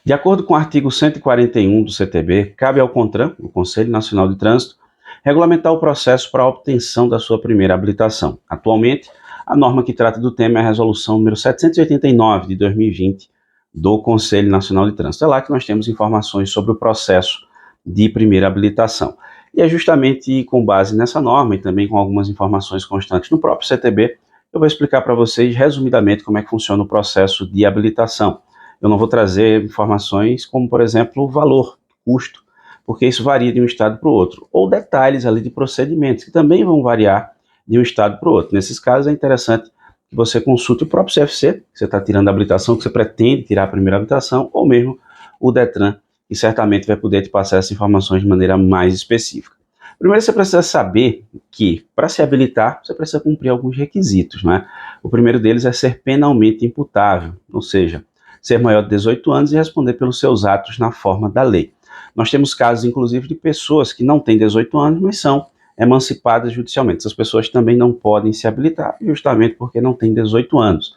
De acordo com o artigo 141 do CTB, cabe ao CONTRAN, o Conselho Nacional de Trânsito, regulamentar o processo para a obtenção da sua primeira habilitação. Atualmente, a norma que trata do tema é a Resolução número 789 de 2020 do Conselho Nacional de Trânsito. É lá que nós temos informações sobre o processo de primeira habilitação. E é justamente com base nessa norma e também com algumas informações constantes no próprio CTB, eu vou explicar para vocês resumidamente como é que funciona o processo de habilitação. Eu não vou trazer informações como, por exemplo, o valor, custo, porque isso varia de um estado para o outro, ou detalhes ali de procedimentos, que também vão variar de um estado para o outro. Nesses casos é interessante que você consulte o próprio CFC, que você está tirando a habilitação, que você pretende tirar a primeira habilitação, ou mesmo o DETRAN, que certamente vai poder te passar essas informações de maneira mais específica. Primeiro você precisa saber que, para se habilitar, você precisa cumprir alguns requisitos, né? O primeiro deles é ser penalmente imputável, ou seja, ser maior de 18 anos e responder pelos seus atos na forma da lei. Nós temos casos, inclusive, de pessoas que não têm 18 anos, mas são emancipadas judicialmente. Essas pessoas também não podem se habilitar, justamente porque não têm 18 anos.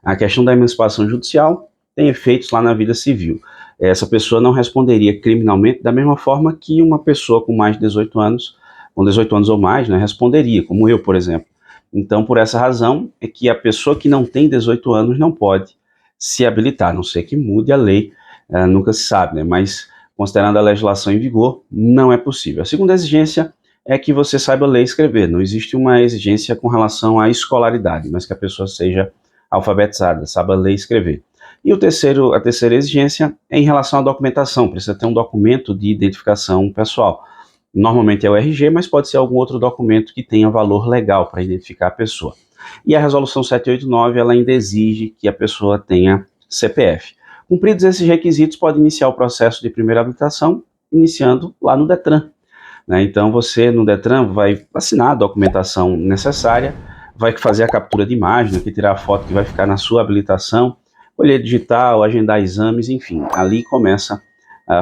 A questão da emancipação judicial tem efeitos lá na vida civil. Essa pessoa não responderia criminalmente da mesma forma que uma pessoa com mais de 18 anos, com 18 anos ou mais, né, responderia, como eu, por exemplo. Então, por essa razão, é que a pessoa que não tem 18 anos não pode se habilitar, a não ser que mude a lei, nunca se sabe, né? Mas considerando a legislação em vigor, não é possível. A segunda exigência é que você saiba ler e escrever. Não existe uma exigência com relação à escolaridade, mas que a pessoa seja alfabetizada, saiba ler e escrever. E a terceira exigência é em relação à documentação. Precisa ter um documento de identificação pessoal. Normalmente é o RG, mas pode ser algum outro documento que tenha valor legal para identificar a pessoa. E a resolução 789, ela ainda exige que a pessoa tenha CPF. Cumpridos esses requisitos, pode iniciar o processo de primeira habilitação, iniciando lá no DETRAN. Né? Então você no DETRAN vai assinar a documentação necessária, vai fazer a captura de imagem, aqui tirar a foto que vai ficar na sua habilitação, colher digital, agendar exames, enfim, ali começa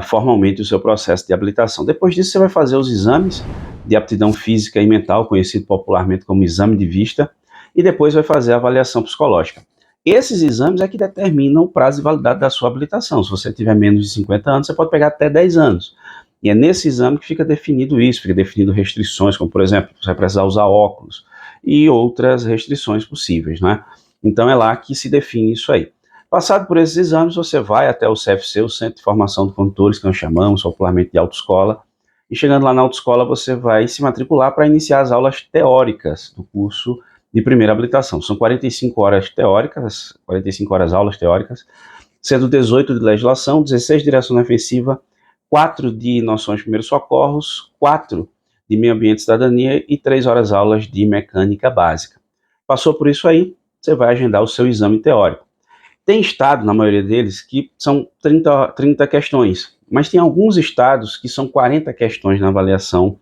formalmente o seu processo de habilitação. Depois disso você vai fazer os exames de aptidão física e mental, conhecido popularmente como exame de vista, e depois vai fazer a avaliação psicológica. Esses exames é que determinam o prazo de validade da sua habilitação. Se você tiver menos de 50 anos, você pode pegar até 10 anos. E é nesse exame que fica definido isso, fica definido restrições, como por exemplo, você vai precisar usar óculos e outras restrições possíveis, né? Então é lá que se define isso aí. Passado por esses exames, você vai até o CFC, o Centro de Formação de Condutores, que nós chamamos popularmente de autoescola, e chegando lá na autoescola você vai se matricular para iniciar as aulas teóricas do curso de primeira habilitação. São 45 horas teóricas, 45 horas aulas teóricas, sendo 18 de legislação, 16 de direção defensiva, 4 de noções de primeiros socorros, 4 de meio ambiente e cidadania e 3 horas aulas de mecânica básica. Passou por isso aí, você vai agendar o seu exame teórico. Tem estado, na maioria deles, que são 30 questões, mas tem alguns estados que são 40 questões na avaliação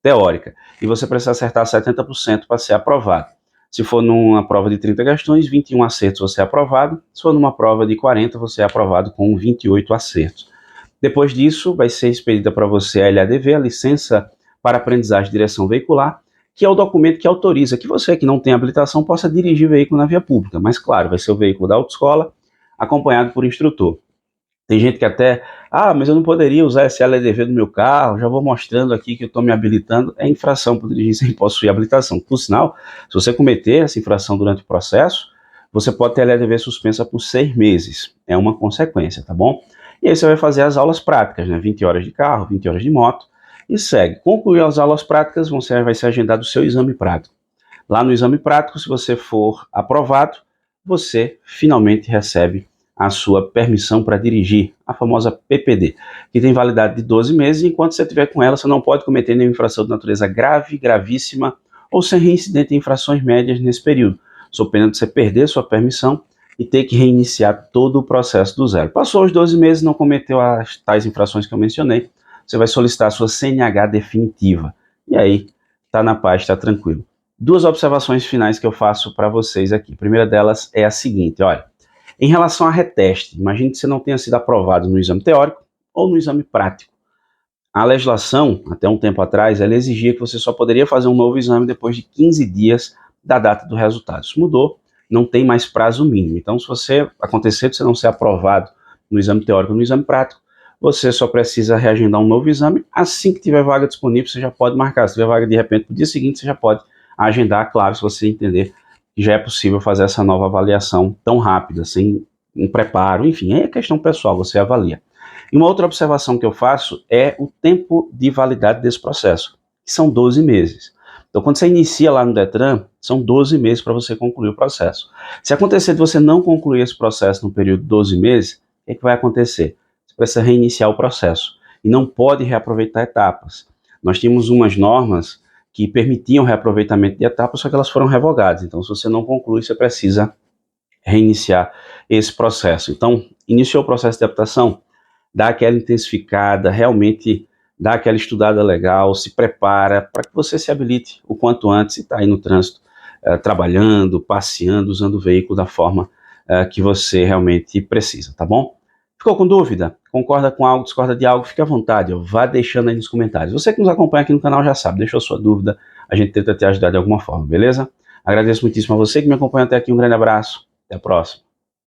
teórica, e você precisa acertar 70% para ser aprovado. Se for numa prova de 30 questões, 21 acertos você é aprovado. Se for numa prova de 40, você é aprovado com 28 acertos. Depois disso, vai ser expedida para você a LADV, a licença para aprendizagem de direção veicular, que é o documento que autoriza que você que não tem habilitação possa dirigir veículo na via pública. Mas claro, vai ser o veículo da autoescola, acompanhado por instrutor. Tem gente que até, mas eu não poderia usar esse LADV do meu carro, já vou mostrando aqui que eu estou me habilitando. É infração por dirigir sem possuir habilitação. Por sinal, se você cometer essa infração durante o processo, você pode ter a LADV suspensa por 6 meses. É uma consequência, tá bom? E aí você vai fazer as aulas práticas, né? 20 horas de carro, 20 horas de moto, e segue. Concluiu as aulas práticas, você vai ser agendado o seu exame prático. Lá no exame prático, se você for aprovado, você finalmente recebe a sua permissão para dirigir, a famosa PPD, que tem validade de 12 meses, e enquanto você estiver com ela, você não pode cometer nenhuma infração de natureza grave, gravíssima, ou ser reincidente em infrações médias nesse período, sob pena de você perder sua permissão e ter que reiniciar todo o processo do zero. Passou os 12 meses, não cometeu as tais infrações que eu mencionei, você vai solicitar a sua CNH definitiva, e aí, está na paz, está tranquilo. Duas observações finais que eu faço para vocês aqui. A primeira delas é a seguinte, olha, em relação a reteste, imagine que você não tenha sido aprovado no exame teórico ou no exame prático. A legislação, até um tempo atrás, ela exigia que você só poderia fazer um novo exame depois de 15 dias da data do resultado. Isso mudou, não tem mais prazo mínimo. Então, se você acontecer de você não ser aprovado no exame teórico ou no exame prático, você só precisa reagendar um novo exame. Assim que tiver vaga disponível, você já pode marcar. Se tiver vaga de repente no dia seguinte, você já pode agendar, claro, se você entender que já é possível fazer essa nova avaliação tão rápida, sem um preparo, enfim, é questão pessoal, você avalia. E uma outra observação que eu faço é o tempo de validade desse processo, que são 12 meses. Então, quando você inicia lá no Detran, são 12 meses para você concluir o processo. Se acontecer de você não concluir esse processo no período de 12 meses, o que é que vai acontecer? Você precisa reiniciar o processo e não pode reaproveitar etapas. Nós tínhamos umas normas que permitiam reaproveitamento de etapas, só que elas foram revogadas. Então, se você não conclui, você precisa reiniciar esse processo. Então, iniciou o processo de adaptação, dá aquela intensificada, realmente dá aquela estudada legal, se prepara para que você se habilite o quanto antes e está aí no trânsito, trabalhando, passeando, usando o veículo da forma que você realmente precisa, tá bom? Ficou com dúvida? Concorda com algo, discorda de algo? Fique à vontade, vá deixando aí nos comentários. Você que nos acompanha aqui no canal já sabe, deixou sua dúvida, a gente tenta te ajudar de alguma forma, beleza? Agradeço muitíssimo a você que me acompanha até aqui, um grande abraço, até a próxima.